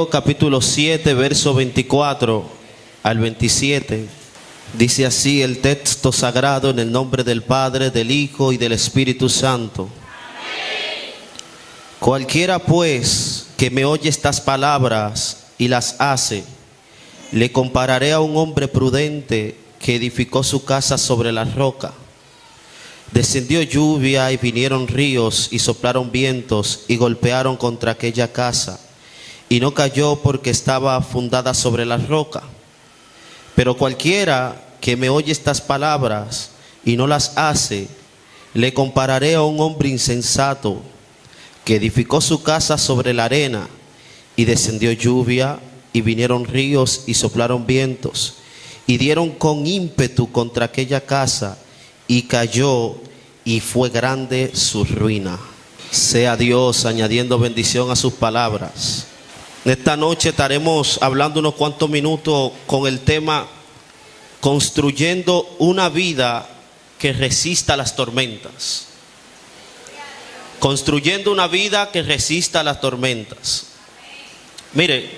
Mateo capítulo 7, verso 24 al 27. Dice así el texto sagrado, en el nombre del Padre, del Hijo y del Espíritu Santo. Amén. Cualquiera pues que me oye estas palabras y las hace, le compararé a un hombre prudente que edificó su casa sobre la roca. Descendió lluvia y vinieron ríos y soplaron vientos y golpearon contra aquella casa, y no cayó porque estaba fundada sobre la roca. Pero cualquiera que me oye estas palabras y no las hace, le compararé a un hombre insensato que edificó su casa sobre la arena, y descendió lluvia y vinieron ríos y soplaron vientos y dieron con ímpetu contra aquella casa, y cayó, y fue grande su ruina. Sea Dios añadiendo bendición a sus palabras. Esta noche estaremos hablando unos cuantos minutos con el tema construyendo una vida que resista las tormentas. Construyendo una vida que resista las tormentas. Mire,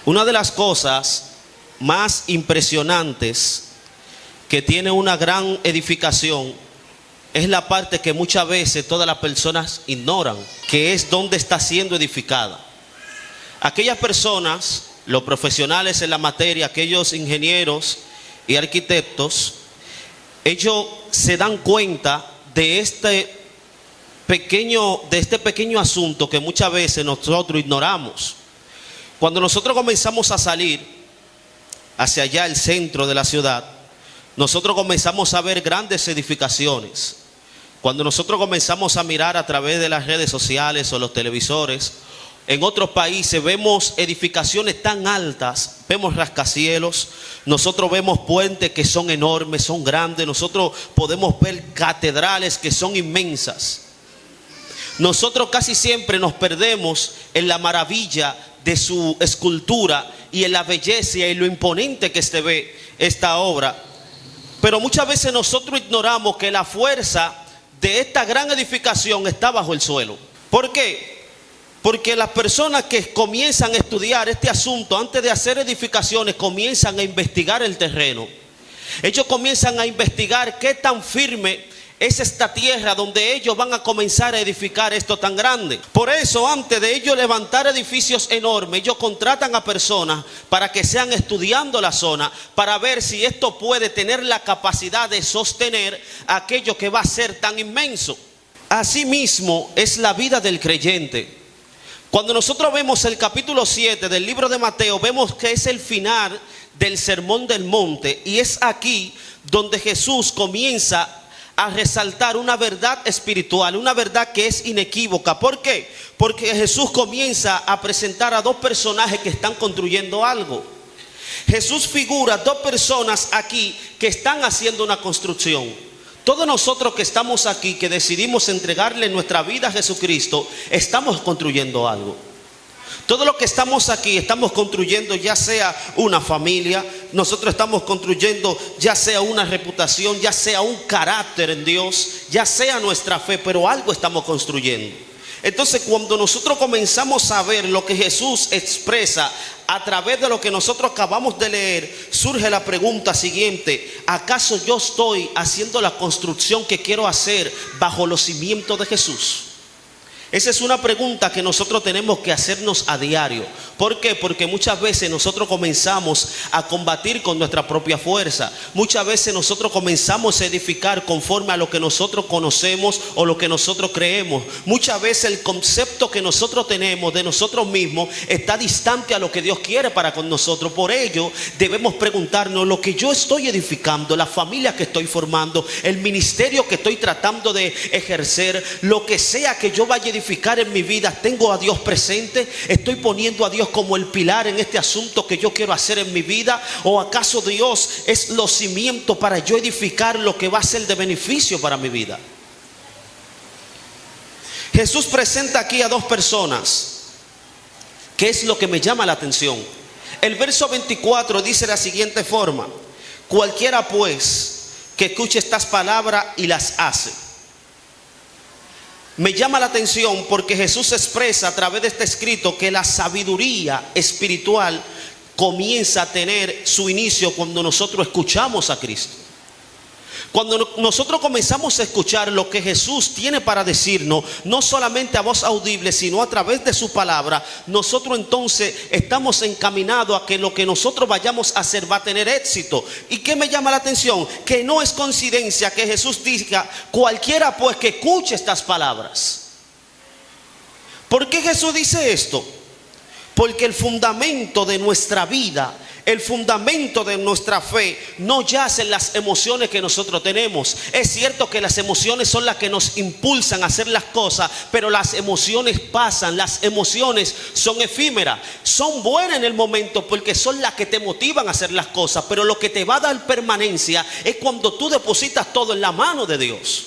una de las cosas más impresionantes que tiene una gran edificación es la parte que muchas veces todas las personas ignoran, que es donde está siendo edificada. Aquellas personas, los profesionales en la materia, aquellos ingenieros y arquitectos, ellos se dan cuenta de este pequeño asunto que muchas veces nosotros ignoramos. Cuando nosotros comenzamos a salir hacia allá, el centro de la ciudad, nosotros comenzamos a ver grandes edificaciones. Cuando nosotros comenzamos a mirar a través de las redes sociales o los televisores, en otros países vemos edificaciones tan altas, vemos rascacielos, nosotros vemos puentes que son enormes, son grandes, nosotros podemos ver catedrales que son inmensas. Nosotros casi siempre nos perdemos en la maravilla de su escultura y en la belleza y lo imponente que se ve esta obra. Pero muchas veces nosotros ignoramos que la fuerza de esta gran edificación está bajo el suelo. ¿Por qué? Porque las personas que comienzan a estudiar este asunto, antes de hacer edificaciones, comienzan a investigar el terreno. Ellos comienzan a investigar qué tan firme es esta tierra donde ellos van a comenzar a edificar esto tan grande. Por eso, antes de ellos levantar edificios enormes, ellos contratan a personas para que sean estudiando la zona, para ver si esto puede tener la capacidad de sostener aquello que va a ser tan inmenso. Asimismo es la vida del creyente. Cuando nosotros vemos el capítulo 7 del libro de Mateo, vemos que es el final del Sermón del Monte, y es aquí donde Jesús comienza a resaltar una verdad espiritual, una verdad que es inequívoca. ¿Por qué? Porque Jesús comienza a presentar a dos personajes que están construyendo algo. Jesús figura dos personas aquí que están haciendo una construcción. Todos nosotros que estamos aquí, que decidimos entregarle nuestra vida a Jesucristo, estamos construyendo algo. Todos los que estamos aquí estamos construyendo ya sea una familia, nosotros estamos construyendo ya sea una reputación, ya sea un carácter en Dios, ya sea nuestra fe, pero algo estamos construyendo. Entonces, cuando nosotros comenzamos a ver lo que Jesús expresa a través de lo que nosotros acabamos de leer, surge la pregunta siguiente: ¿acaso yo estoy haciendo la construcción que quiero hacer bajo los cimientos de Jesús? Esa es una pregunta que nosotros tenemos que hacernos a diario. ¿Por qué? Porque muchas veces nosotros comenzamos a combatir con nuestra propia fuerza. Muchas veces nosotros comenzamos a edificar conforme a lo que nosotros conocemos o lo que nosotros creemos. Muchas veces el concepto que nosotros tenemos de nosotros mismos está distante a lo que Dios quiere para con nosotros. Por ello debemos preguntarnos: lo que yo estoy edificando, la familia que estoy formando, el ministerio que estoy tratando de ejercer, lo que sea que yo vaya a edificar en mi vida, ¿tengo a Dios presente? ¿Estoy poniendo a Dios como el pilar en este asunto que yo quiero hacer en mi vida? ¿O acaso Dios es los cimientos para yo edificar lo que va a ser de beneficio para mi vida? Jesús presenta aquí a dos personas. ¿Qué es lo que me llama la atención? El verso 24 dice de la siguiente forma: cualquiera pues que escuche estas palabras y las hace. Me llama la atención porque Jesús expresa a través de este escrito que la sabiduría espiritual comienza a tener su inicio cuando nosotros escuchamos a Cristo. Cuando nosotros comenzamos a escuchar lo que Jesús tiene para decirnos, no solamente a voz audible, sino a través de su palabra, nosotros entonces estamos encaminados a que lo que nosotros vayamos a hacer va a tener éxito. ¿Y qué me llama la atención? Que no es coincidencia que Jesús diga, cualquiera pues que escuche estas palabras. ¿Por qué Jesús dice esto? Porque el fundamento de nuestra vida, el fundamento de nuestra fe no yace en las emociones que nosotros tenemos. Es cierto que las emociones son las que nos impulsan a hacer las cosas, pero las emociones pasan, las emociones son efímeras. Son buenas en el momento porque son las que te motivan a hacer las cosas, pero lo que te va a dar permanencia es cuando tú depositas todo en la mano de Dios.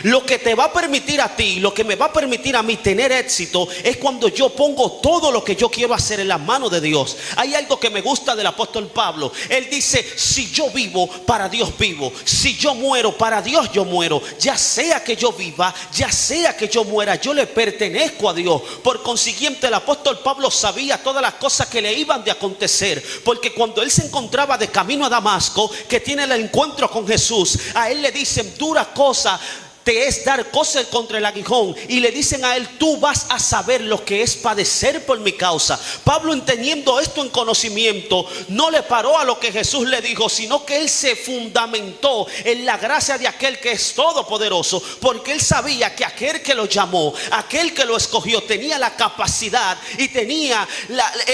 Lo que te va a permitir a ti, lo que me va a permitir a mí tener éxito es cuando yo pongo todo lo que yo quiero hacer en las manos de Dios. Hay algo que me gusta del apóstol Pablo. Él dice, si yo vivo, para Dios vivo. Si yo muero, para Dios yo muero. Ya sea que yo viva, ya sea que yo muera, yo le pertenezco a Dios. Por consiguiente, el apóstol Pablo sabía todas las cosas que le iban de acontecer, porque cuando él se encontraba de camino a Damasco, que tiene el encuentro con Jesús, a él le dicen, dura cosa te es dar cosas contra el aguijón, y le dicen a él, tú vas a saber lo que es padecer por mi causa. Pablo, entendiendo esto en conocimiento, no le paró a lo que Jesús le dijo, sino que él se fundamentó en la gracia de aquel que es todopoderoso, porque él sabía que aquel que lo llamó, aquel que lo escogió, tenía la capacidad y tenía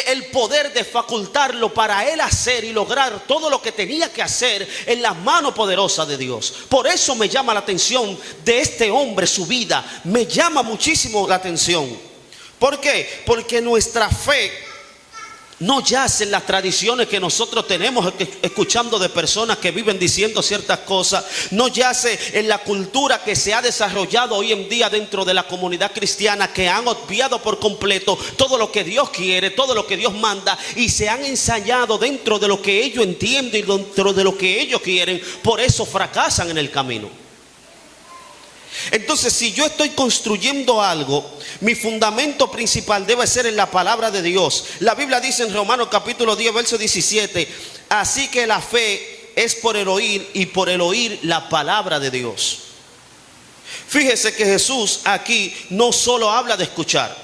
el poder de facultarlo para él hacer y lograr todo lo que tenía que hacer en la mano poderosa de Dios. Por eso me llama la atención de este hombre, su vida me llama muchísimo la atención. ¿Por qué? Porque nuestra fe no yace en las tradiciones que nosotros tenemos escuchando de personas que viven diciendo ciertas cosas. No yace en la cultura que se ha desarrollado hoy en día dentro de la comunidad cristiana, que han obviado por completo todo lo que Dios quiere, todo lo que Dios manda, y se han ensañado dentro de lo que ellos entienden y dentro de lo que ellos quieren. Por eso fracasan en el camino. Entonces, si yo estoy construyendo algo, mi fundamento principal debe ser en la palabra de Dios. La Biblia dice en Romanos capítulo 10, verso 17, así que la fe es por el oír, y por el oír la palabra de Dios. Fíjese que Jesús aquí no solo habla de escuchar.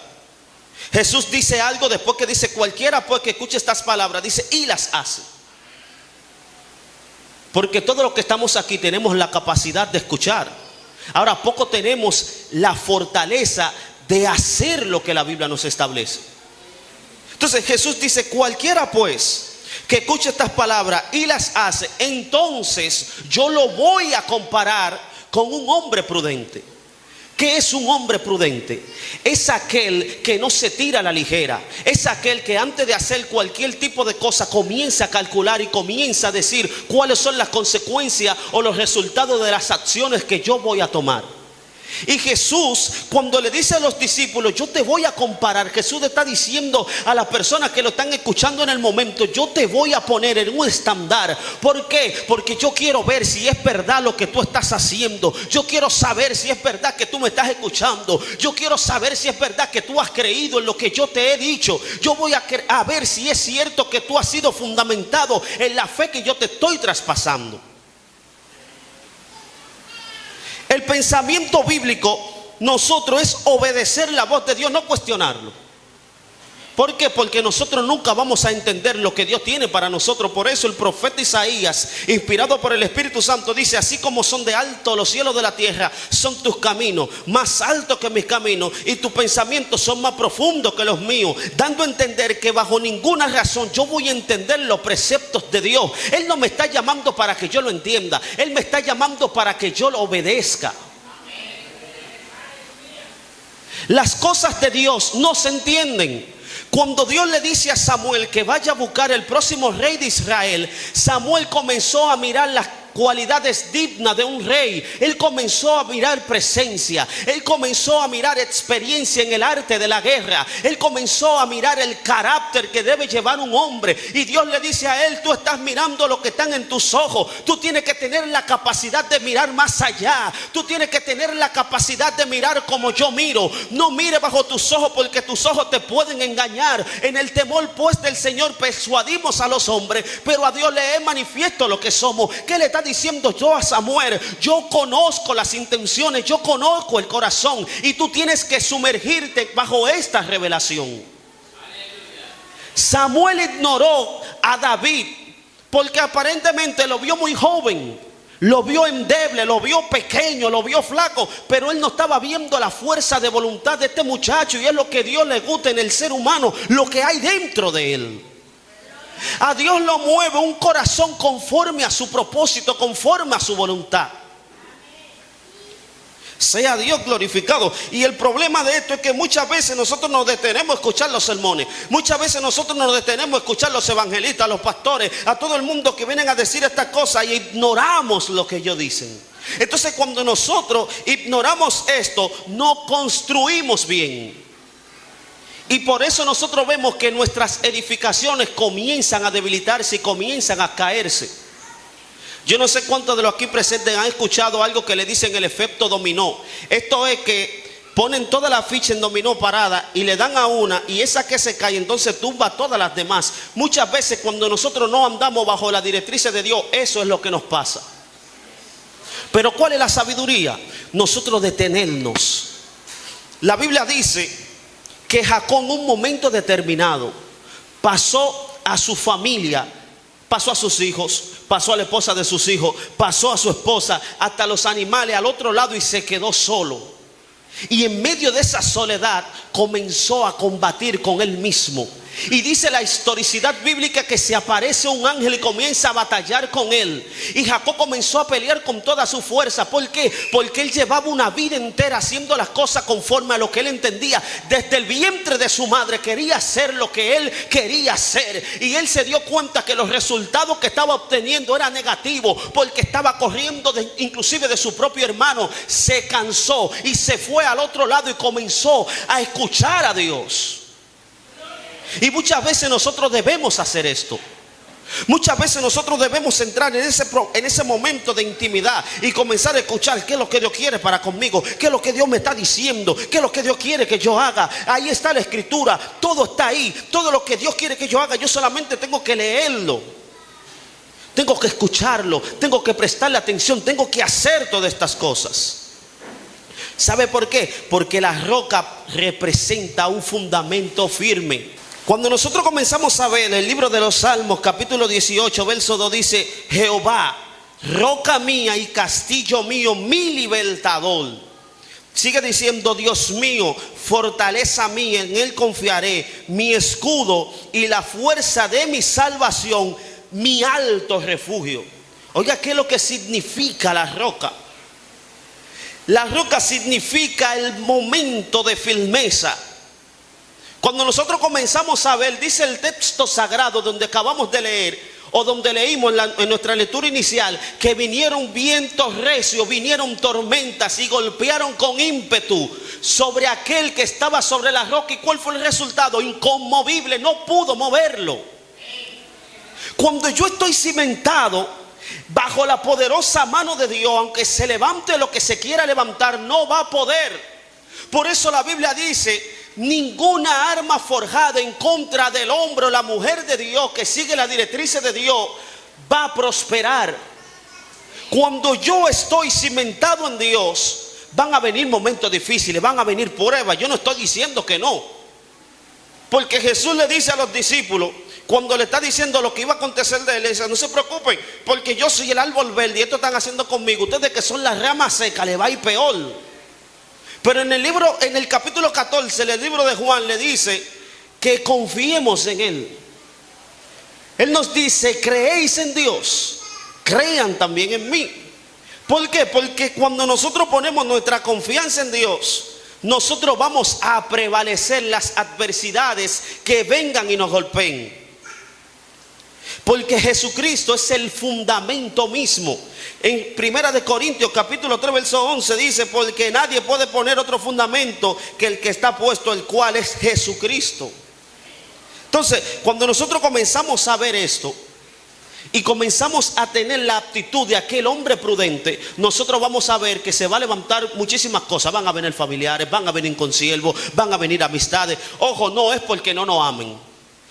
Jesús dice algo después que dice, cualquiera pues que escuche estas palabras, dice, y las hace. Porque todos los que estamos aquí tenemos la capacidad de escuchar. Ahora, poco tenemos la fortaleza de hacer lo que la Biblia nos establece. Entonces Jesús dice, cualquiera pues que escuche estas palabras y las hace, entonces yo lo voy a comparar con un hombre prudente. ¿Qué es un hombre prudente? Es aquel que no se tira a la ligera. Es aquel que antes de hacer cualquier tipo de cosa comienza a calcular y comienza a decir cuáles son las consecuencias o los resultados de las acciones que yo voy a tomar. Y Jesús, cuando le dice a los discípulos, yo te voy a comparar, Jesús le está diciendo a las personas que lo están escuchando en el momento, yo te voy a poner en un estándar. ¿Por qué? Porque yo quiero ver si es verdad lo que tú estás haciendo. Yo quiero saber si es verdad que tú me estás escuchando. Yo quiero saber si es verdad que tú has creído en lo que yo te he dicho. Yo voy a ver si es cierto que tú has sido fundamentado en la fe que yo te estoy traspasando. El pensamiento bíblico, nosotros, es obedecer la voz de Dios, no cuestionarlo. ¿Por qué? Porque nosotros nunca vamos a entender lo que Dios tiene para nosotros. Por eso el profeta Isaías, inspirado por el Espíritu Santo, dice, así como son de alto los cielos de la tierra, son tus caminos, más altos que mis caminos, y tus pensamientos son más profundos que los míos, dando a entender que bajo ninguna razón yo voy a entender los preceptos de Dios. Él no me está llamando para que yo lo entienda, Él me está llamando para que yo lo obedezca. Las cosas de Dios no se entienden. Cuando Dios le dice a Samuel que vaya a buscar el próximo rey de Israel, Samuel comenzó a mirar cualidades dignas de un rey. Él comenzó a mirar presencia. Él comenzó a mirar experiencia en el arte de la guerra. Él comenzó a mirar el carácter que debe llevar un hombre. Y Dios le dice a él: tú estás mirando lo que están en tus ojos. Tú tienes que tener la capacidad de mirar más allá. Tú tienes que tener la capacidad de mirar como yo miro. No mire bajo tus ojos, porque tus ojos te pueden engañar. En el temor pues del Señor persuadimos a los hombres, pero a Dios le es manifiesto lo que somos. ¿Qué le está diciendo yo a Samuel? Yo conozco las intenciones, yo conozco el corazón, y tú tienes que sumergirte bajo esta revelación. Samuel ignoró a David porque aparentemente lo vio muy joven, lo vio endeble, lo vio pequeño, lo vio flaco, pero él no estaba viendo la fuerza de voluntad de este muchacho, y es lo que Dios le gusta en el ser humano, lo que hay dentro de él. A Dios lo mueve un corazón conforme a su propósito, conforme a su voluntad. Sea Dios glorificado. Y el problema de esto es que muchas veces nosotros nos detenemos a escuchar los sermones. Muchas veces nosotros nos detenemos a escuchar los evangelistas, los pastores, a todo el mundo que vienen a decir estas cosas, y ignoramos lo que ellos dicen. Entonces, cuando nosotros ignoramos esto, no construimos bien. Y por eso nosotros vemos que nuestras edificaciones comienzan a debilitarse y comienzan a caerse. Yo no sé cuántos de los aquí presentes han escuchado algo que le dicen el efecto dominó. Esto es que ponen toda la ficha en dominó parada y le dan a una, y esa que se cae entonces tumba a todas las demás. Muchas veces cuando nosotros no andamos bajo la directriz de Dios, eso es lo que nos pasa. Pero ¿cuál es la sabiduría? Nosotros detenernos. La Biblia dice que Jacob en un momento determinado pasó a su familia, pasó a sus hijos, pasó a la esposa de sus hijos, pasó a su esposa, hasta los animales al otro lado, y se quedó solo. Y en medio de esa soledad comenzó a combatir con él mismo. Y dice la historicidad bíblica que se aparece un ángel y comienza a batallar con él. Y Jacob comenzó a pelear con toda su fuerza. ¿Por qué? Porque él llevaba una vida entera haciendo las cosas conforme a lo que él entendía. Desde el vientre de su madre quería hacer lo que él quería hacer. Y él se dio cuenta que los resultados que estaba obteniendo eran negativos, porque estaba corriendo inclusive de su propio hermano. Se cansó y se fue al otro lado y comenzó a escuchar a Dios. Y muchas veces nosotros debemos hacer esto. Muchas veces nosotros debemos entrar en ese momento de intimidad y comenzar a escuchar qué es lo que Dios quiere para conmigo, qué es lo que Dios me está diciendo, qué es lo que Dios quiere que yo haga. Ahí está la escritura, todo está ahí, todo lo que Dios quiere que yo haga, yo solamente tengo que leerlo, tengo que escucharlo, tengo que prestarle atención, tengo que hacer todas estas cosas. ¿Sabe por qué? Porque la roca representa un fundamento firme. Cuando nosotros comenzamos a ver el libro de los Salmos, capítulo 18, verso 2, dice: Jehová, roca mía y castillo mío, mi libertador. Sigue diciendo: Dios mío, fortaleza mía, en él confiaré, mi escudo y la fuerza de mi salvación, mi alto refugio. Oiga, ¿qué es lo que significa la roca? La roca significa el momento de firmeza. Cuando nosotros comenzamos a ver, dice el texto sagrado donde acabamos de leer, o donde leímos en nuestra lectura inicial, que vinieron vientos recios, vinieron tormentas y golpearon con ímpetu sobre aquel que estaba sobre la roca. ¿Y cuál fue el resultado? Inconmovible, no pudo moverlo. Cuando yo estoy cimentado bajo la poderosa mano de Dios, aunque se levante lo que se quiera levantar, no va a poder. Por eso la Biblia dice: ninguna arma forjada en contra del hombre o la mujer de Dios que sigue las directrices de Dios va a prosperar. Cuando yo estoy cimentado en Dios, van a venir momentos difíciles, van a venir pruebas. Yo no estoy diciendo que no, porque Jesús le dice a los discípulos, cuando le está diciendo lo que iba a acontecer de él, le dice: no se preocupen, porque yo soy el árbol verde y esto están haciendo conmigo. Ustedes que son las ramas secas, les va a ir peor. Pero en el capítulo 14 del libro de Juan le dice que confiemos en él. Él nos dice: creéis en Dios, crean también en mí. ¿Por qué? Porque cuando nosotros ponemos nuestra confianza en Dios, nosotros vamos a prevalecer las adversidades que vengan y nos golpeen. Porque Jesucristo es el fundamento mismo. En 1 Corintios capítulo 3 verso 11 dice: porque nadie puede poner otro fundamento que el que está puesto, el cual es Jesucristo. Entonces, cuando nosotros comenzamos a ver esto y comenzamos a tener la aptitud de aquel hombre prudente, nosotros vamos a ver que se va a levantar muchísimas cosas. Van a venir familiares, van a venir consiervos, van a venir amistades. Ojo, no es porque no nos amen,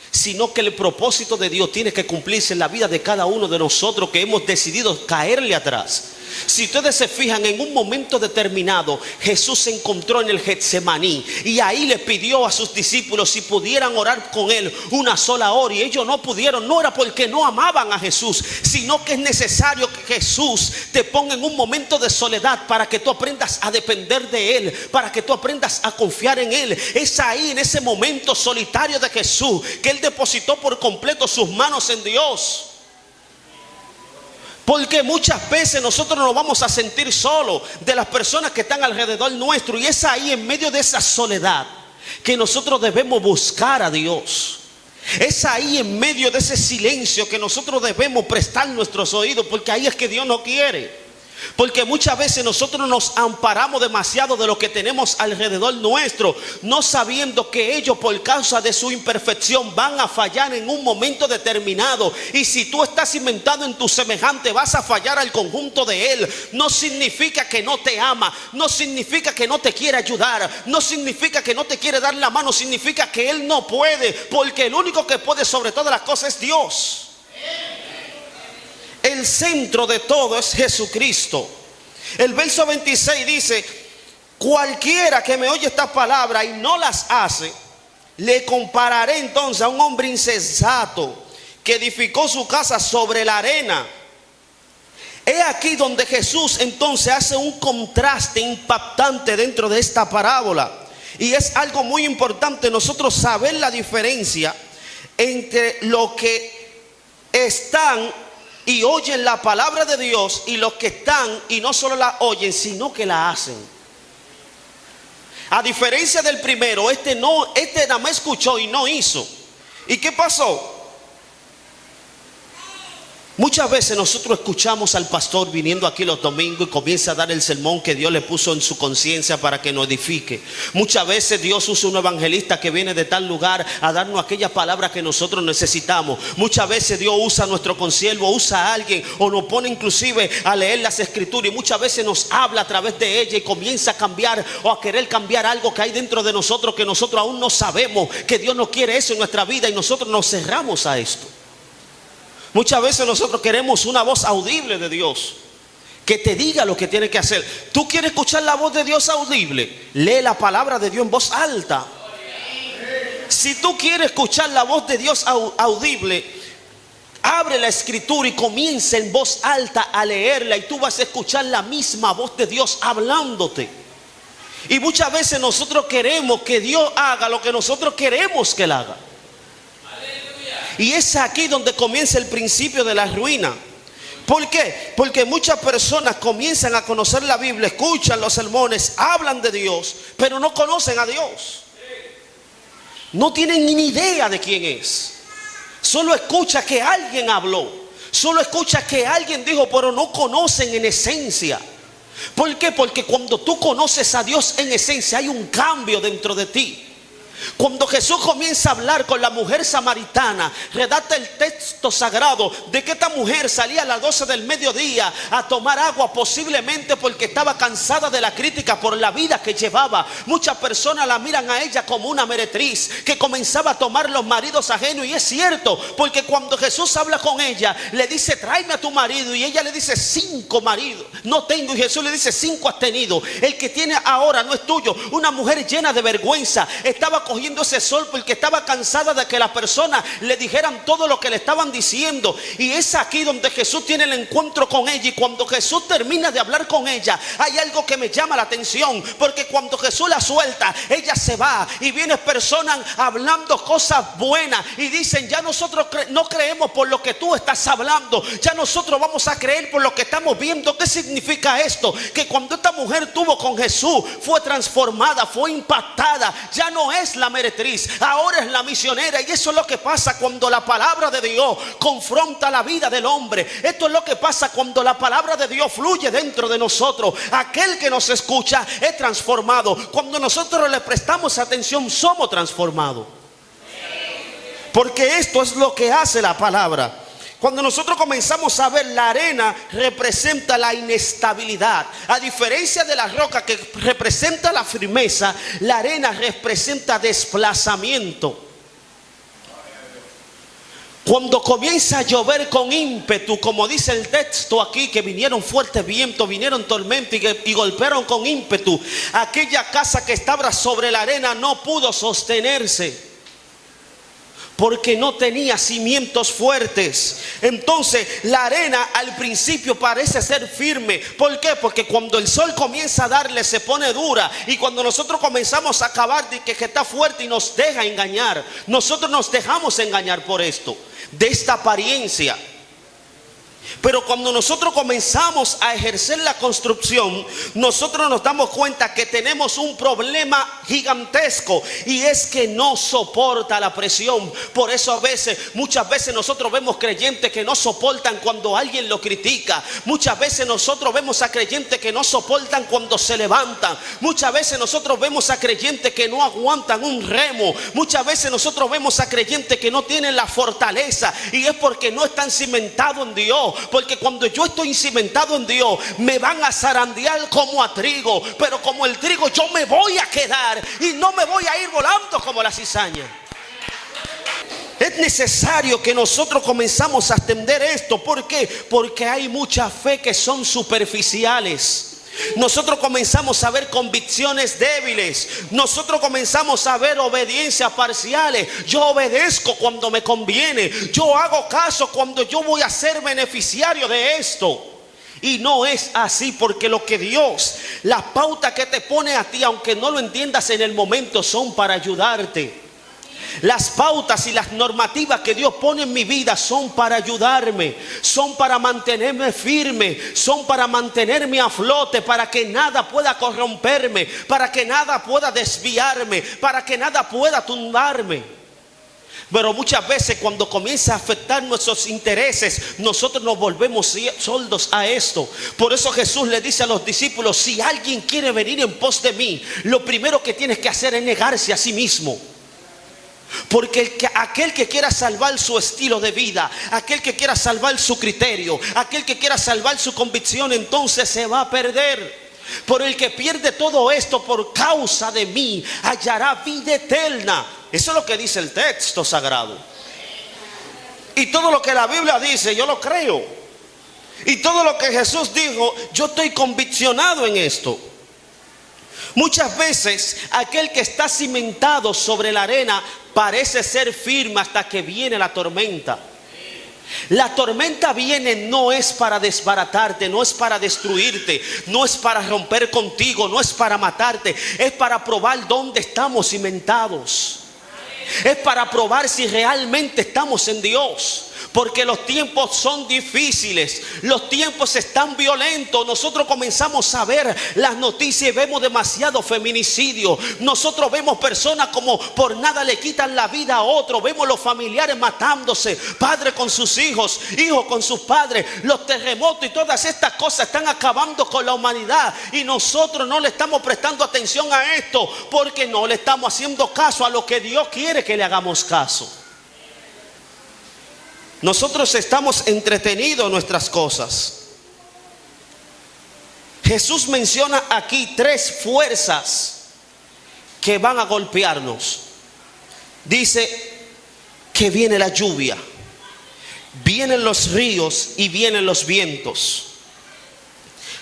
sino que el propósito de Dios tiene que cumplirse en la vida de cada uno de nosotros que hemos decidido caerle atrás. Si ustedes se fijan, en un momento determinado Jesús se encontró en el Getsemaní y ahí le pidió a sus discípulos si pudieran orar con él una sola hora, y ellos no pudieron. No era porque no amaban a Jesús, sino que es necesario que Jesús te ponga en un momento de soledad para que tú aprendas a depender de él, para que tú aprendas a confiar en él. Es ahí, en ese momento solitario de Jesús, que él depositó por completo sus manos en Dios. Porque muchas veces nosotros nos vamos a sentir solos de las personas que están alrededor nuestro, y es ahí, en medio de esa soledad, que nosotros debemos buscar a Dios. Es ahí, en medio de ese silencio, que nosotros debemos prestar nuestros oídos, porque ahí es que Dios nos quiere. Porque muchas veces nosotros nos amparamos demasiado de lo que tenemos alrededor nuestro, no sabiendo que ellos, por causa de su imperfección, van a fallar en un momento determinado. Y si tú estás cimentado en tu semejante, vas a fallar al conjunto de él. No significa que no te ama, no significa que no te quiere ayudar, no significa que no te quiere dar la mano, significa que él no puede, porque el único que puede sobre todas las cosas es Dios. El centro de todo es Jesucristo. El verso 26 dice: cualquiera que me oye estas palabras y no las hace, le compararé entonces a un hombre insensato que edificó su casa sobre la arena. He aquí donde Jesús entonces hace un contraste impactante dentro de esta parábola. Y es algo muy importante nosotros saber la diferencia entre lo que están y oyen la palabra de Dios y los que están y no solo la oyen, sino que la hacen. A diferencia del primero, este nada más escuchó y no hizo. ¿Y qué pasó? Muchas veces nosotros escuchamos al pastor viniendo aquí los domingos y comienza a dar el sermón que Dios le puso en su conciencia para que nos edifique. Muchas veces Dios usa un evangelista que viene de tal lugar a darnos aquellas palabras que nosotros necesitamos. Muchas veces Dios usa a nuestro consiervo, usa a alguien, o nos pone inclusive a leer las escrituras, y muchas veces nos habla a través de ella y comienza a cambiar o a querer cambiar algo que hay dentro de nosotros, que nosotros aún no sabemos que Dios no quiere eso en nuestra vida, y nosotros nos cerramos a esto. Muchas veces nosotros queremos una voz audible de Dios que te diga lo que tienes que hacer. ¿Tú quieres escuchar la voz de Dios audible? Lee la palabra de Dios en voz alta. Si tú quieres escuchar la voz de Dios audible, abre la escritura y comienza en voz alta a leerla, y tú vas a escuchar la misma voz de Dios hablándote. Y muchas veces nosotros queremos que Dios haga lo que nosotros queremos que Él haga. Y es aquí donde comienza el principio de la ruina. ¿Por qué? Porque muchas personas comienzan a conocer la Biblia, escuchan los sermones, hablan de Dios, pero no conocen a Dios. No tienen ni idea de quién es. Solo escucha que alguien habló, solo escucha que alguien dijo, pero no conocen en esencia. ¿Por qué? Porque cuando tú conoces a Dios en esencia, hay un cambio dentro de ti. Cuando Jesús comienza a hablar con la mujer samaritana, redacta el texto sagrado de que esta mujer salía a las 12 del mediodía a tomar agua, posiblemente porque estaba cansada de la crítica por la vida que llevaba. Muchas personas la miran a ella como una meretriz que comenzaba a tomar los maridos ajenos, y es cierto, porque cuando Jesús habla con ella, le dice: tráeme a tu marido, y ella le dice: 5 maridos no tengo, y Jesús le dice: 5 has tenido, el que tiene ahora no es tuyo. Una mujer llena de vergüenza, estaba cogiendo ese sol porque estaba cansada de que las personas le dijeran todo lo que le estaban diciendo. Y es aquí donde Jesús tiene el encuentro con ella, y cuando Jesús termina de hablar con ella, hay algo que me llama la atención, porque cuando Jesús la suelta, ella se va y vienen personas hablando cosas buenas y dicen: ya nosotros no creemos por lo que tú estás hablando, ya nosotros vamos a creer por lo que estamos viendo. ¿Qué significa esto? Que cuando esta mujer tuvo con Jesús, fue transformada, fue impactada. Ya no es la meretriz, ahora es la misionera. Y eso es lo que pasa cuando la palabra de Dios confronta la vida del hombre. Esto es lo que pasa cuando la palabra de Dios fluye dentro de nosotros. Aquel que nos escucha es transformado. Cuando nosotros le prestamos atención, somos transformados. Porque esto es lo que hace la palabra. Cuando nosotros comenzamos a ver, la arena representa la inestabilidad. A diferencia de la roca que representa la firmeza, la arena representa desplazamiento. Cuando comienza a llover con ímpetu, como dice el texto aquí, que vinieron fuertes vientos, vinieron tormentas y golpearon con ímpetu, aquella casa que estaba sobre la arena no pudo sostenerse, porque no tenía cimientos fuertes. Entonces la arena al principio parece ser firme. ¿Por qué? Porque cuando el sol comienza a darle, se pone dura. Y cuando nosotros comenzamos a acabar de que está fuerte y nos deja engañar, nosotros nos dejamos engañar por esto, de esta apariencia. Pero cuando nosotros comenzamos a ejercer la construcción, nosotros nos damos cuenta que tenemos un problema gigantesco, y es que no soporta la presión. Por eso muchas veces nosotros vemos creyentes que no soportan cuando alguien lo critica. Muchas veces nosotros vemos a creyentes que no soportan cuando se levantan. Muchas veces nosotros vemos a creyentes que no aguantan un remo. Muchas veces nosotros vemos a creyentes que no tienen la fortaleza, y es porque no están cimentados en Dios. Porque cuando yo estoy cimentado en Dios, me van a zarandear como a trigo. Pero como el trigo, yo me voy a quedar y no me voy a ir volando como la cizaña. Es necesario que nosotros comenzamos a entender esto. ¿Por qué? Porque hay mucha fe que son superficiales. Nosotros comenzamos a ver convicciones débiles. Nosotros comenzamos a ver obediencias parciales. Yo obedezco cuando me conviene. Yo hago caso cuando yo voy a ser beneficiario de esto. Y no es así, porque lo que Dios, las pautas que te pone a ti, aunque no lo entiendas en el momento, son para ayudarte. Las pautas y las normativas que Dios pone en mi vida son para ayudarme, son para mantenerme firme, son para mantenerme a flote, para que nada pueda corromperme, para que nada pueda desviarme, para que nada pueda tumbarme. Pero muchas veces cuando comienza a afectar nuestros intereses, nosotros nos volvemos sordos a esto. Por eso Jesús le dice a los discípulos: si alguien quiere venir en pos de mí, lo primero que tienes que hacer es negarse a sí mismo. Porque aquel que quiera salvar su estilo de vida, aquel que quiera salvar su criterio, aquel que quiera salvar su convicción, entonces se va a perder. Por el que pierde todo esto por causa de mí, hallará vida eterna. Eso es lo que dice el texto sagrado. Y todo lo que la Biblia dice, yo lo creo. Y todo lo que Jesús dijo, yo estoy conviccionado en esto. Muchas veces aquel que está cimentado sobre la arena parece ser firme hasta que viene la tormenta. La tormenta viene, no es para desbaratarte, no es para destruirte, no es para romper contigo, no es para matarte, es para probar dónde estamos cimentados. Es para probar si realmente estamos en Dios. Porque los tiempos son difíciles, los tiempos están violentos. Nosotros comenzamos a ver las noticias y vemos demasiado feminicidio. Nosotros vemos personas como por nada le quitan la vida a otro. Vemos los familiares matándose, padres con sus hijos, hijos con sus padres. Los terremotos y todas estas cosas están acabando con la humanidad. Y nosotros no le estamos prestando atención a esto, porque no le estamos haciendo caso a lo que Dios quiere que le hagamos caso. Nosotros estamos entretenidos en nuestras cosas. Jesús menciona aquí 3 fuerzas que van a golpearnos. Dice que viene la lluvia, vienen los ríos y vienen los vientos.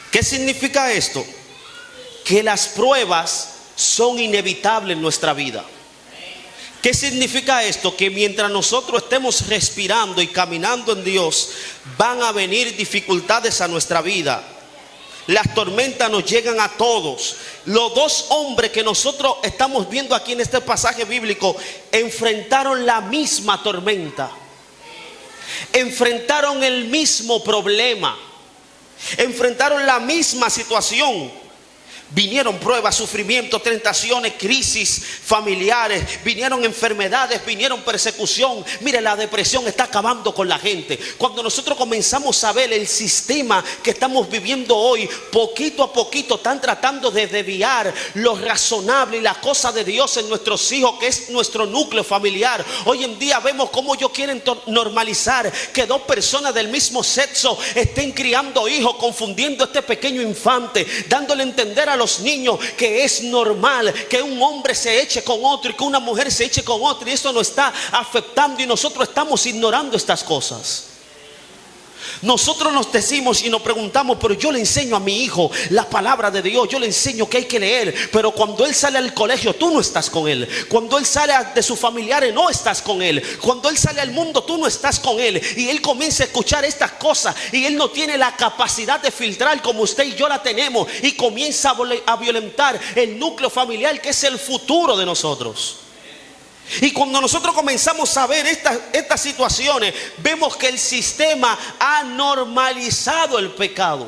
¿Qué significa esto? Que las pruebas son inevitables en nuestra vida. ¿Qué significa esto? Que mientras nosotros estemos respirando y caminando en Dios, van a venir dificultades a nuestra vida. Las tormentas nos llegan a todos. Los 2 hombres que nosotros estamos viendo aquí en este pasaje bíblico enfrentaron la misma tormenta, enfrentaron el mismo problema, enfrentaron la misma situación. Vinieron pruebas, sufrimientos, tentaciones, crisis familiares, vinieron enfermedades, vinieron persecución. Mire, la depresión está acabando con la gente. Cuando nosotros comenzamos a ver el sistema que estamos viviendo hoy, poquito a poquito están tratando de desviar lo razonable y la cosa de Dios en nuestros hijos, que es nuestro núcleo familiar. Hoy en día vemos cómo ellos quieren normalizar que dos personas del mismo sexo estén criando hijos, confundiendo a este pequeño infante, dándole a entender a los niños que es normal que un hombre se eche con otro y que una mujer se eche con otro, y eso nos está afectando y nosotros estamos ignorando estas cosas. Nosotros nos decimos y nos preguntamos, pero yo le enseño a mi hijo la palabra de Dios, yo le enseño que hay que leer, pero cuando él sale al colegio tú no estás con él, cuando él sale de sus familiares no estás con él, cuando él sale al mundo tú no estás con él, y él comienza a escuchar estas cosas y él no tiene la capacidad de filtrar como usted y yo la tenemos, y comienza a violentar el núcleo familiar que es el futuro de nosotros. Y cuando nosotros comenzamos a ver estas situaciones, vemos que el sistema ha normalizado el pecado.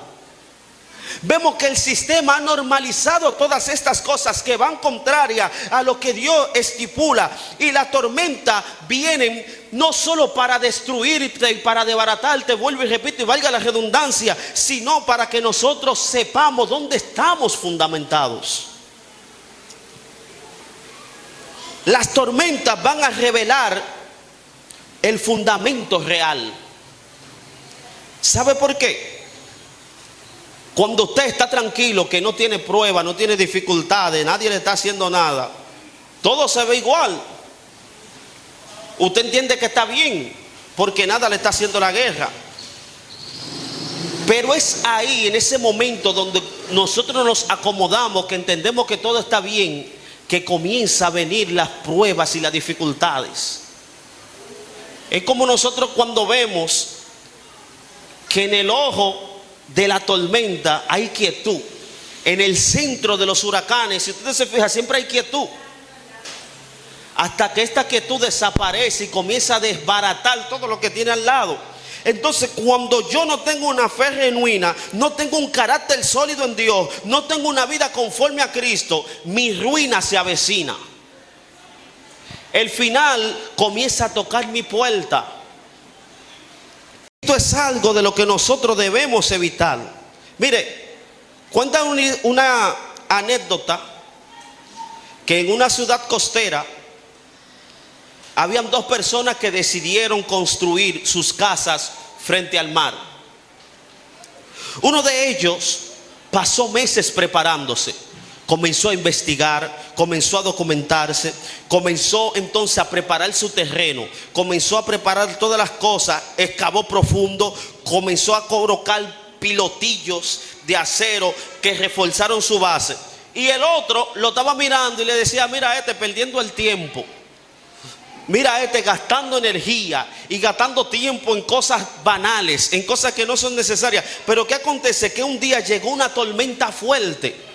Vemos que el sistema ha normalizado todas estas cosas que van contrarias a lo que Dios estipula. Y la tormenta viene no solo para destruirte y para desbaratarte, vuelvo y repito y valga la redundancia, sino para que nosotros sepamos dónde estamos fundamentados. Las tormentas van a revelar el fundamento real. ¿Sabe por qué? Cuando usted está tranquilo, que no tiene pruebas, no tiene dificultades, nadie le está haciendo nada, todo se ve igual. Usted entiende que está bien, porque nada le está haciendo la guerra. Pero es ahí, en ese momento donde nosotros nos acomodamos, que entendemos que todo está bien, que comienza a venir las pruebas y las dificultades. Es como nosotros cuando vemos que en el ojo de la tormenta hay quietud, en el centro de los huracanes, si usted se fija, siempre hay quietud, hasta que esta quietud desaparece y comienza a desbaratar todo lo que tiene al lado. Entonces, cuando yo no tengo una fe genuina, no tengo un carácter sólido en Dios, no tengo una vida conforme a Cristo, mi ruina se avecina. El final comienza a tocar mi puerta. Esto es algo de lo que nosotros debemos evitar. Mire, cuenta una anécdota que en una ciudad costera habían dos personas que decidieron construir sus casas frente al mar. Uno de ellos pasó meses preparándose, comenzó a investigar, comenzó a documentarse, comenzó entonces a preparar su terreno, comenzó a preparar todas las cosas, excavó profundo, comenzó a colocar pilotillos de acero que reforzaron su base. Y el otro lo estaba mirando y le decía, mira perdiendo el tiempo. Mira gastando energía y gastando tiempo en cosas banales, en cosas que no son necesarias. Pero ¿qué acontece? Que un día llegó una tormenta fuerte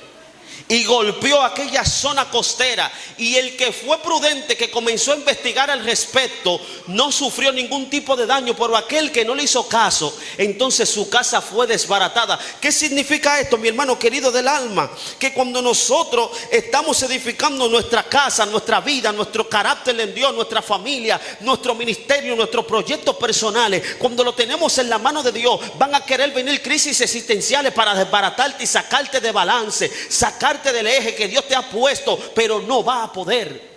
y golpeó aquella zona costera, y el que fue prudente, que comenzó a investigar al respecto, no sufrió ningún tipo de daño, pero aquel que no le hizo caso, entonces su casa fue desbaratada. ¿Qué significa esto, mi hermano querido del alma? Que cuando nosotros estamos edificando nuestra casa, nuestra vida, nuestro carácter en Dios, nuestra familia, nuestro ministerio, nuestros proyectos personales, cuando lo tenemos en la mano de Dios, van a querer venir crisis existenciales para desbaratarte y sacarte de balance, sacarte del eje que Dios te ha puesto, pero no va a poder,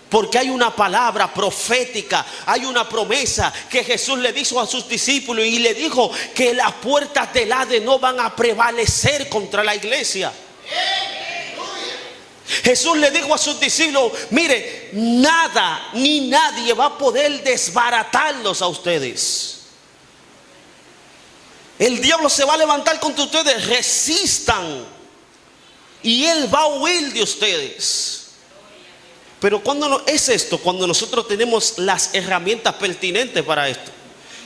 porque hay una palabra profética, hay una promesa que Jesús le dijo a sus discípulos, y le dijo que las puertas del Hades no van a prevalecer contra la iglesia. Jesús le dijo a sus discípulos, mire, nada ni nadie va a poder desbaratarlos a ustedes. El diablo se va a levantar contra ustedes, resistan y él va a huir de ustedes. Pero cuando es esto, cuando nosotros tenemos las herramientas pertinentes para esto.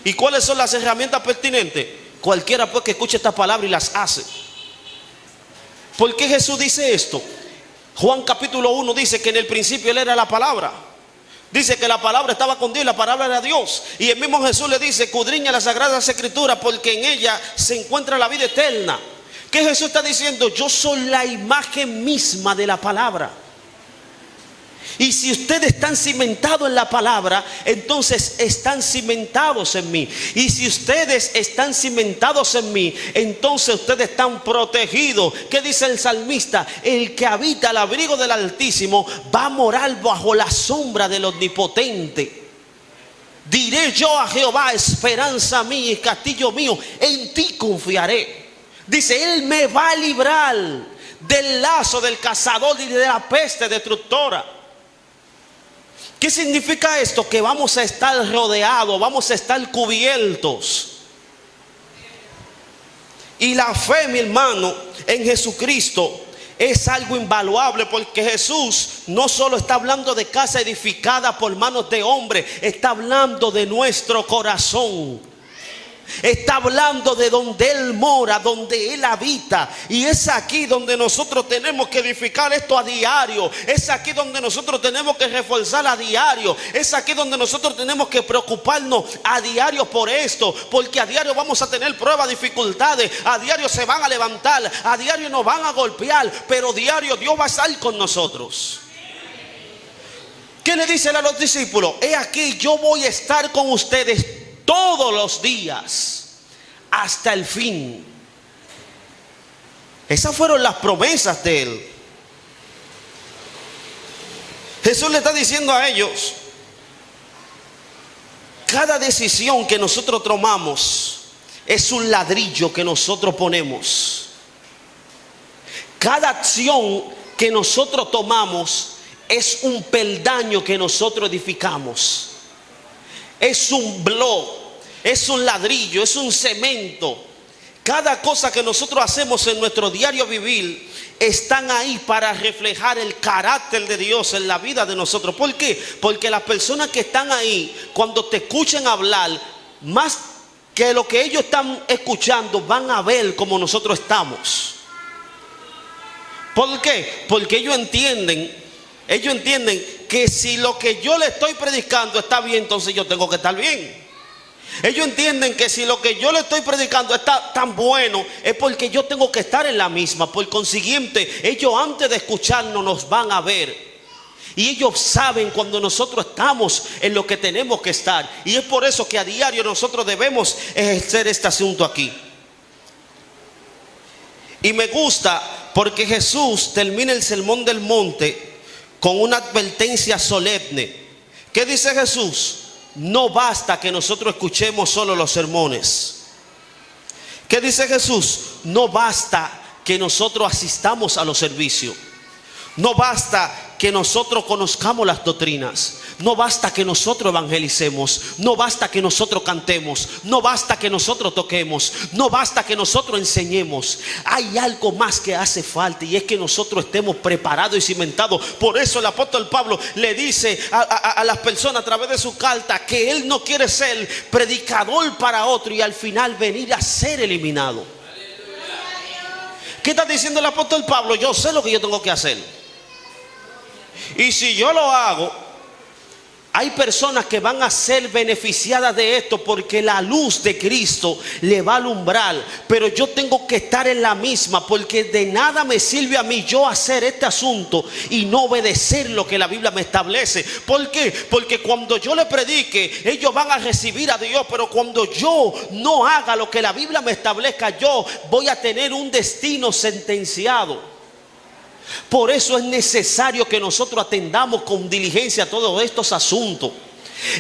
¿Y cuáles son las herramientas pertinentes? Cualquiera pues que escuche esta palabra y las hace. ¿Por qué Jesús dice esto? Juan capítulo 1 dice que en el principio él era la palabra. Dice que la palabra estaba con Dios y la palabra era Dios. Y el mismo Jesús le dice, escudriña las sagradas escrituras, porque en ella se encuentra la vida eterna. ¿Qué Jesús está diciendo? Yo soy la imagen misma de la palabra. Y si ustedes están cimentados en la palabra, entonces están cimentados en mí. Y si ustedes están cimentados en mí, entonces ustedes están protegidos. ¿Qué dice el salmista? El que habita al abrigo del Altísimo va a morar bajo la sombra del Omnipotente. Diré yo a Jehová, esperanza mía y castillo mío, en ti confiaré. Dice, Él me va a librar del lazo del cazador y de la peste destructora. ¿Qué significa esto? Que vamos a estar rodeados, vamos a estar cubiertos. Y la fe, mi hermano, en Jesucristo es algo invaluable, porque Jesús no solo está hablando de casa edificada por manos de hombre, está hablando de nuestro corazón. Está hablando de donde Él mora, donde Él habita. Y es aquí donde nosotros tenemos que edificar esto a diario. Es aquí donde nosotros tenemos que reforzar a diario. Es aquí donde nosotros tenemos que preocuparnos a diario por esto. Porque a diario vamos a tener pruebas, dificultades. A diario se van a levantar. A diario nos van a golpear. Pero diario Dios va a estar con nosotros. ¿Qué le dice a los discípulos? He aquí, yo voy a estar con ustedes todos los días hasta el fin. Esas fueron las promesas de Él. Jesús le está diciendo a ellos: cada decisión que nosotros tomamos es un ladrillo que nosotros ponemos. Cada acción que nosotros tomamos es un peldaño que nosotros edificamos. Es un bloque, es un ladrillo, es un cemento. Cada cosa que nosotros hacemos en nuestro diario vivir están ahí para reflejar el carácter de Dios en la vida de nosotros. ¿Por qué? Porque las personas que están ahí, cuando te escuchen hablar, más que lo que ellos están escuchando, van a ver cómo nosotros estamos. ¿Por qué? Porque ellos entienden que si lo que yo le estoy predicando está bien, entonces yo tengo que estar bien. Ellos entienden que si lo que yo le estoy predicando está tan bueno, es porque yo tengo que estar en la misma. Por consiguiente, ellos antes de escucharnos nos van a ver. Y ellos saben cuando nosotros estamos en lo que tenemos que estar. Y es por eso que a diario nosotros debemos ejercer este asunto aquí. Y me gusta porque Jesús termina el sermón del monte con una advertencia solemne. ¿Qué dice Jesús? No basta que nosotros escuchemos solo los sermones. ¿Qué dice Jesús? No basta que nosotros asistamos a los servicios. No basta que nosotros conozcamos las doctrinas. No basta que nosotros evangelicemos. No basta que nosotros cantemos. No basta que nosotros toquemos. No basta que nosotros enseñemos. Hay algo más que hace falta, y es que nosotros estemos preparados y cimentados. Por eso el apóstol Pablo le dice a las personas a través de su carta que él no quiere ser predicador para otro y al final venir a ser eliminado. ¿Qué está diciendo el apóstol Pablo? Yo sé lo que yo tengo que hacer. Y si yo lo hago, hay personas que van a ser beneficiadas de esto, porque la luz de Cristo le va a alumbrar. Pero yo tengo que estar en la misma, porque de nada me sirve a mí yo hacer este asunto y no obedecer lo que la Biblia me establece. ¿Por qué? Porque cuando yo le predique, ellos van a recibir a Dios. Pero cuando yo no haga lo que la Biblia me establezca, yo voy a tener un destino sentenciado. Por eso es necesario que nosotros atendamos con diligencia todos estos asuntos.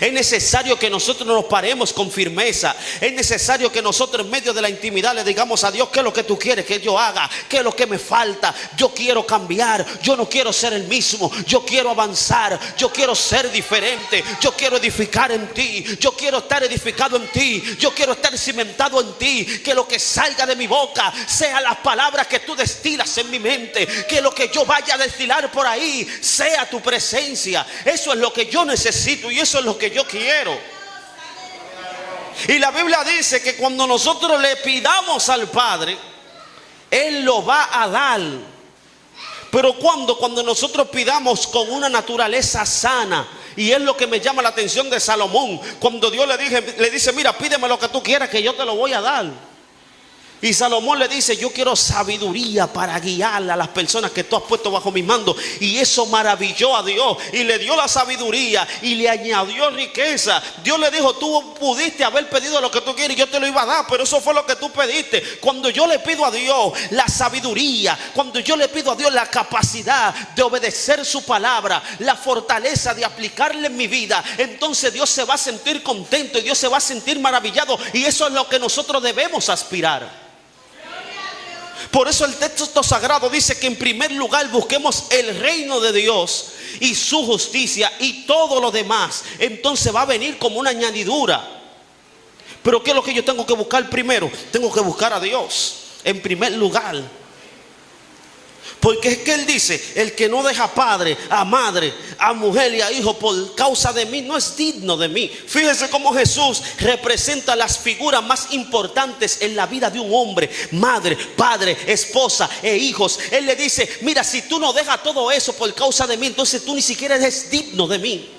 Es necesario que nosotros nos paremos con firmeza. Es necesario que nosotros en medio de la intimidad le digamos a Dios: ¿qué es lo que tú quieres que yo haga? ¿Qué es lo que me falta? Yo quiero cambiar. Yo no quiero ser el mismo. Yo quiero avanzar. Yo quiero ser diferente. Yo quiero edificar en ti. Yo quiero estar edificado en ti. Yo quiero estar cimentado en ti. Que lo que salga de mi boca sea las palabras que tú destilas en mi mente. Que lo que yo vaya a destilar por ahí sea tu presencia. Eso es lo que yo necesito y eso es lo que yo quiero. Y la Biblia dice que cuando nosotros le pidamos al Padre, Él lo va a dar. Pero cuando nosotros pidamos con una naturaleza sana. Y es lo que me llama la atención de Salomón, cuando Dios le dice: mira, pídeme lo que tú quieras, que yo te lo voy a dar. Y Salomón le dice: yo quiero sabiduría para guiar a las personas que tú has puesto bajo mi mando. Y eso maravilló a Dios, y le dio la sabiduría y le añadió riqueza. Dios le dijo: tú pudiste haber pedido lo que tú quieres y yo te lo iba a dar, pero eso fue lo que tú pediste. Cuando yo le pido a Dios la sabiduría, cuando yo le pido a Dios la capacidad de obedecer su palabra, la fortaleza de aplicarle en mi vida, entonces Dios se va a sentir contento y Dios se va a sentir maravillado. Y eso es lo que nosotros debemos aspirar. Por eso el texto sagrado dice que en primer lugar busquemos el reino de Dios y su justicia, y todo lo demás entonces va a venir como una añadidura. Pero ¿qué es lo que yo tengo que buscar primero? Tengo que buscar a Dios en primer lugar. Porque es que Él dice: el que no deja padre, a madre, a mujer y a hijo por causa de mí, no es digno de mí. Fíjese cómo Jesús representa las figuras más importantes en la vida de un hombre: madre, padre, esposa e hijos. Él le dice: mira, si tú no dejas todo eso por causa de mí, entonces tú ni siquiera eres digno de mí.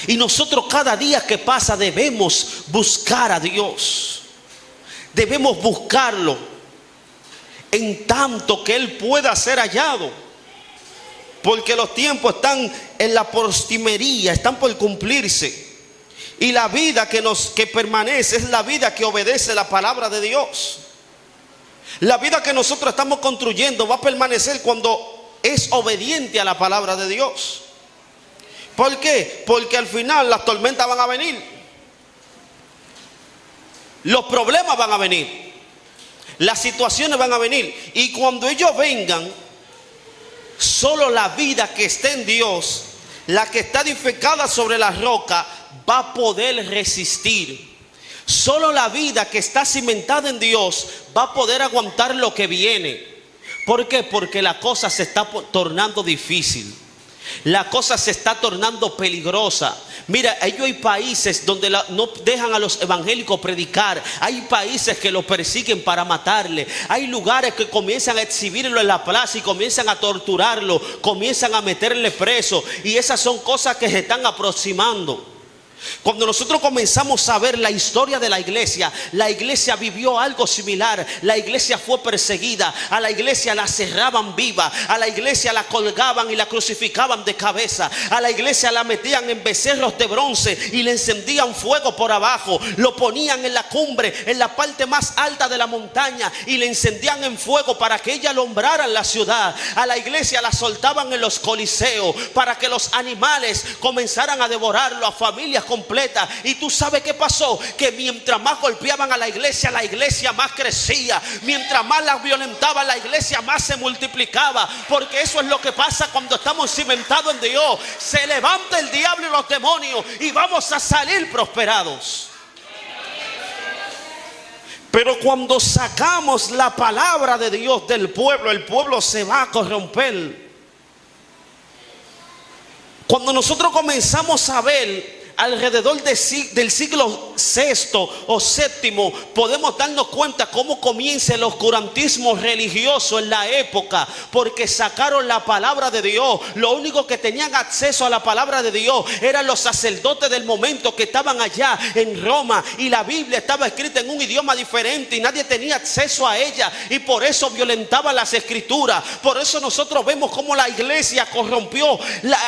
Y nosotros cada día que pasa debemos buscar a Dios. Debemos buscarlo en tanto que Él pueda ser hallado. Porque los tiempos están en la postrimería, están por cumplirse. Y la vida que permanece es la vida que obedece la palabra de Dios. La vida que nosotros estamos construyendo va a permanecer cuando es obediente a la palabra de Dios. ¿Por qué? Porque al final las tormentas van a venir, los problemas van a venir, las situaciones van a venir. Y cuando ellos vengan, solo la vida que está en Dios, la que está edificada sobre la roca, va a poder resistir. Solo la vida que está cimentada en Dios va a poder aguantar lo que viene. ¿Por qué? Porque la cosa se está tornando difícil. La cosa se está tornando peligrosa. Mira, hay países donde no dejan a los evangélicos predicar. Hay países que los persiguen para matarle. Hay lugares que comienzan a exhibirlo en la plaza y comienzan a torturarlo, comienzan a meterle preso. Y esas son cosas que se están aproximando. Cuando nosotros comenzamos a ver la historia de la iglesia vivió algo similar. La iglesia fue perseguida, a la iglesia la cerraban viva, a la iglesia la colgaban y la crucificaban de cabeza, a la iglesia la metían en becerros de bronce y le encendían fuego por abajo, lo ponían en la cumbre, en la parte más alta de la montaña, y le encendían en fuego para que ella alumbrara la ciudad. A la iglesia la soltaban en los coliseos para que los animales comenzaran a devorarlo, a familias completa. Y tú sabes qué pasó, que mientras más golpeaban a la iglesia más crecía. Mientras más la violentaban, la iglesia más se multiplicaba. Porque eso es lo que pasa cuando estamos cimentados en Dios. Se levanta el diablo y los demonios y vamos a salir prosperados. Pero cuando sacamos la palabra de Dios del pueblo, el pueblo se va a corromper. Cuando nosotros comenzamos a ver alrededor del siglo VI o VII, podemos darnos cuenta cómo comienza el oscurantismo religioso en la época, porque sacaron la palabra de Dios. Lo único que tenían acceso a la palabra de Dios eran los sacerdotes del momento que estaban allá en Roma, y la Biblia estaba escrita en un idioma diferente y nadie tenía acceso a ella, y por eso violentaban las escrituras. Por eso nosotros vemos cómo la iglesia corrompió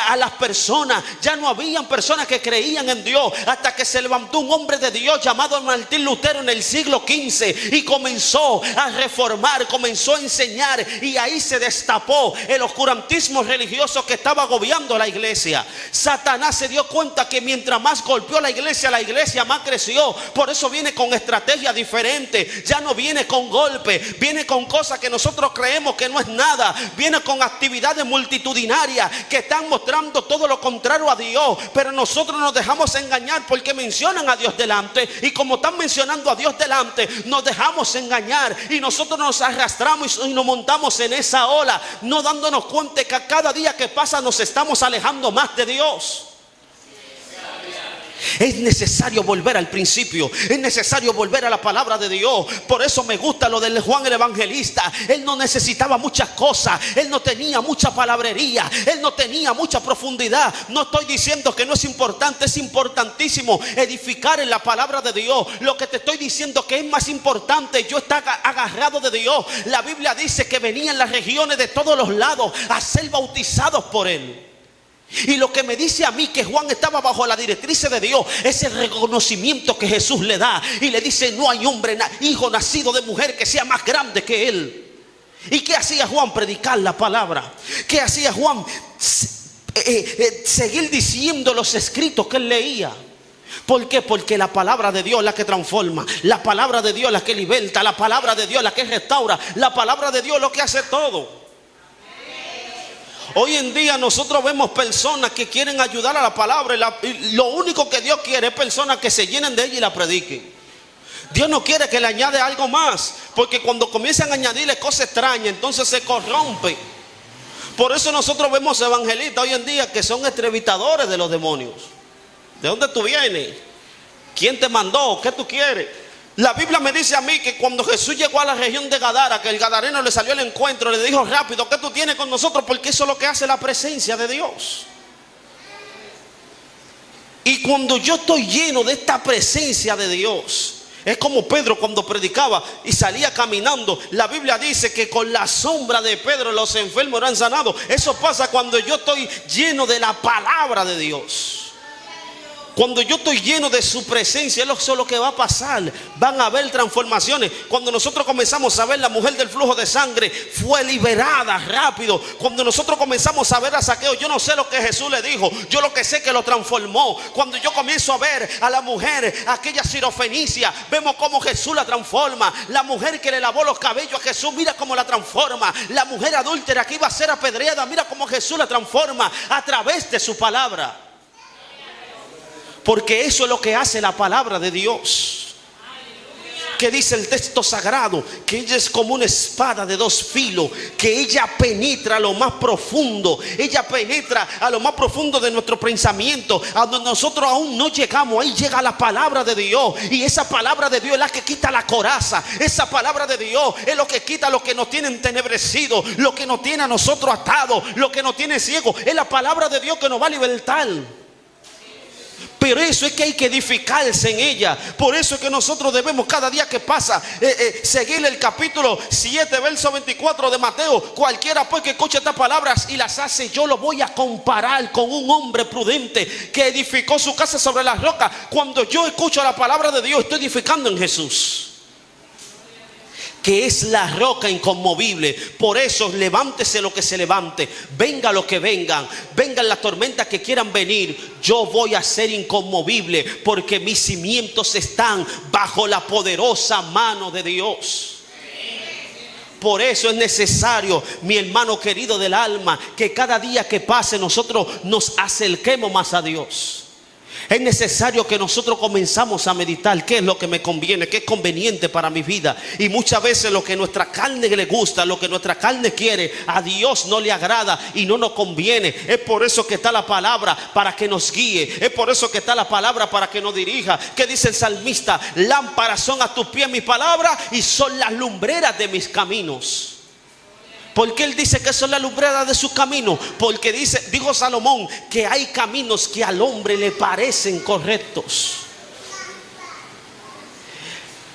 a las personas. Ya no habían personas que creían en Dios, hasta que se levantó un hombre de Dios llamado Martín Lutero en el siglo XV y comenzó a reformar, comenzó a enseñar, y ahí se destapó el oscurantismo religioso que estaba agobiando a la iglesia. Satanás se dio cuenta que mientras más golpeó a la iglesia más creció. Por eso viene con estrategia diferente. Ya no viene con golpe, viene con cosas que nosotros creemos que no es nada. Viene con actividades multitudinarias que están mostrando todo lo contrario a Dios. Pero nosotros nos dejamos engañar porque mencionan a Dios delante, y como están mencionando a Dios delante, nos dejamos engañar y nosotros nos arrastramos y nos montamos en esa ola, no dándonos cuenta que a cada día que pasa nos estamos alejando más de Dios. Es necesario volver al principio. Es necesario volver a la palabra de Dios. Por eso me gusta lo de Juan el Evangelista. Él no necesitaba muchas cosas. Él no tenía mucha palabrería. Él no tenía mucha profundidad. No estoy diciendo que no es importante. Es importantísimo edificar en la palabra de Dios. Lo que te estoy diciendo que es más importante, yo estar agarrado de Dios. La Biblia dice que venían las regiones de todos los lados a ser bautizados por Él. Y lo que me dice a mí que Juan estaba bajo la directriz de Dios es el reconocimiento que Jesús le da. Y le dice: no hay hombre, hijo nacido de mujer que sea más grande que él. ¿Y qué hacía Juan? Predicar la palabra. ¿Qué hacía Juan? Seguir diciendo los escritos que él leía. ¿Por qué? Porque la palabra de Dios es la que transforma. La palabra de Dios es la que liberta. La palabra de Dios es la que restaura. La palabra de Dios es lo que hace todo. Hoy en día nosotros vemos personas que quieren ayudar a la palabra y lo único que Dios quiere es personas que se llenen de ella y la prediquen. Dios no quiere que le añade algo más, porque cuando comienzan a añadirle cosas extrañas, entonces se corrompe. Por eso nosotros vemos evangelistas hoy en día que son entrevistadores de los demonios. ¿De dónde tú vienes? ¿Quién te mandó? ¿Qué tú quieres? La Biblia me dice a mí que cuando Jesús llegó a la región de Gadara, que el gadareno le salió al encuentro, le dijo: rápido, ¿qué tú tienes con nosotros? Porque eso es lo que hace la presencia de Dios. Y cuando yo estoy lleno de esta presencia de Dios, es como Pedro cuando predicaba y salía caminando. La Biblia dice que con la sombra de Pedro los enfermos eran sanados. Eso pasa cuando yo estoy lleno de la palabra de Dios. Cuando yo estoy lleno de su presencia, eso es lo que va a pasar. Van a haber transformaciones. Cuando nosotros comenzamos a ver la mujer del flujo de sangre, fue liberada rápido. Cuando nosotros comenzamos a ver a Zaqueo, yo no sé lo que Jesús le dijo, yo lo que sé que lo transformó. Cuando yo comienzo a ver a la mujer, aquella sirofenicia, vemos cómo Jesús la transforma. La mujer que le lavó los cabellos a Jesús, mira cómo la transforma. La mujer adúltera que iba a ser apedreada, mira cómo Jesús la transforma a través de su palabra. Porque eso es lo que hace la palabra de Dios. Que dice el texto sagrado, que ella es como una espada de dos filos, que ella penetra a lo más profundo. Ella penetra a lo más profundo de nuestro pensamiento, a donde nosotros aún no llegamos. Ahí llega la palabra de Dios. Y esa palabra de Dios es la que quita la coraza. Esa palabra de Dios es lo que quita lo que nos tiene entenebrecido, lo que nos tiene a nosotros atados, lo que nos tiene ciegos. Es la palabra de Dios que nos va a libertar. Pero eso es que hay que edificarse en ella. Por eso es que nosotros debemos cada día que pasa seguir el capítulo 7, verso 24 de Mateo. Cualquiera pues que escuche estas palabras y las hace, yo lo voy a comparar con un hombre prudente que edificó su casa sobre la roca. Cuando yo escucho la palabra de Dios, estoy edificando en Jesús, que es la roca inconmovible. Por eso levántese lo que se levante, venga lo que vengan las tormentas que quieran venir, yo voy a ser inconmovible, porque mis cimientos están bajo la poderosa mano de Dios. Por eso es necesario, mi hermano querido del alma, que cada día que pase nosotros nos acerquemos más a Dios. Es necesario que nosotros comenzamos a meditar qué es lo que me conviene, qué es conveniente para mi vida. Y muchas veces lo que nuestra carne le gusta, lo que nuestra carne quiere, a Dios no le agrada y no nos conviene. Es por eso que está la palabra, para que nos guíe. Es por eso que está la palabra, para que nos dirija. ¿Qué dice el salmista? Lámparas son a tus pies mis palabras y son las lumbreras de mis caminos. ¿Por qué él dice que son las lumbreras de sus caminos? Porque dijo Salomón que hay caminos que al hombre le parecen correctos.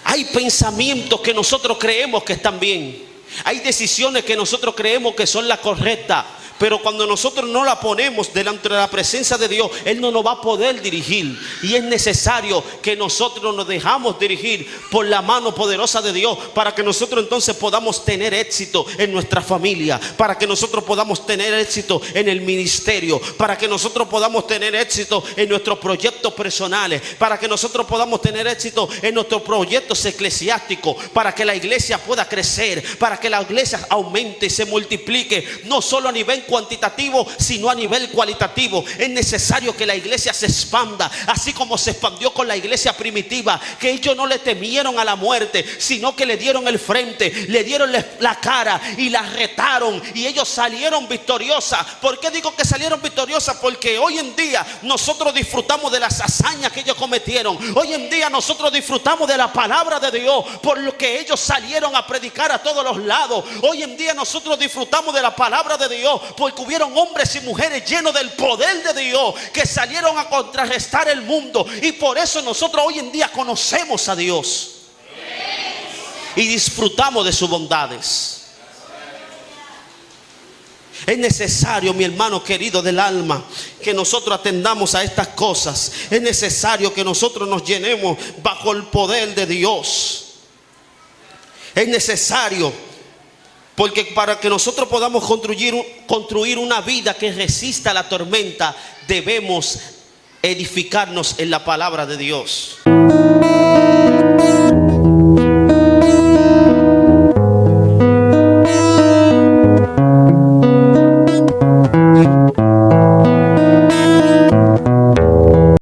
Hay pensamientos que nosotros creemos que están bien. Hay decisiones que nosotros creemos que son las correctas. Pero cuando nosotros no la ponemos delante de la presencia de Dios, Él no nos va a poder dirigir. Y es necesario que nosotros nos dejamos dirigir por la mano poderosa de Dios, para que nosotros entonces podamos tener éxito en nuestra familia, para que nosotros podamos tener éxito en el ministerio, para que nosotros podamos tener éxito en nuestros proyectos personales, para que nosotros podamos tener éxito en nuestros proyectos eclesiásticos, para que la iglesia pueda crecer, para que la iglesia aumente y se multiplique, no solo a nivel cuantitativo, sino a nivel cualitativo. Es necesario que la iglesia se expanda, así como se expandió con la iglesia primitiva, que ellos no le temieron a la muerte, sino que le dieron el frente, le dieron la cara y la retaron, y ellos salieron victoriosas. ¿Por qué digo que salieron victoriosas? Porque hoy en día nosotros disfrutamos de las hazañas que ellos cometieron. Hoy en día nosotros disfrutamos de la palabra de Dios, por lo que ellos salieron a predicar a todos los lados. Hoy en día nosotros disfrutamos de la palabra de Dios, porque hubieron hombres y mujeres llenos del poder de Dios que salieron a contrarrestar el mundo, y por eso nosotros hoy en día conocemos a Dios y disfrutamos de sus bondades. Es necesario, mi hermano querido del alma, que nosotros atendamos a estas cosas. Es necesario que nosotros nos llenemos bajo el poder de Dios. Es necesario, porque para que nosotros podamos construir una vida que resista la tormenta, debemos edificarnos en la palabra de Dios.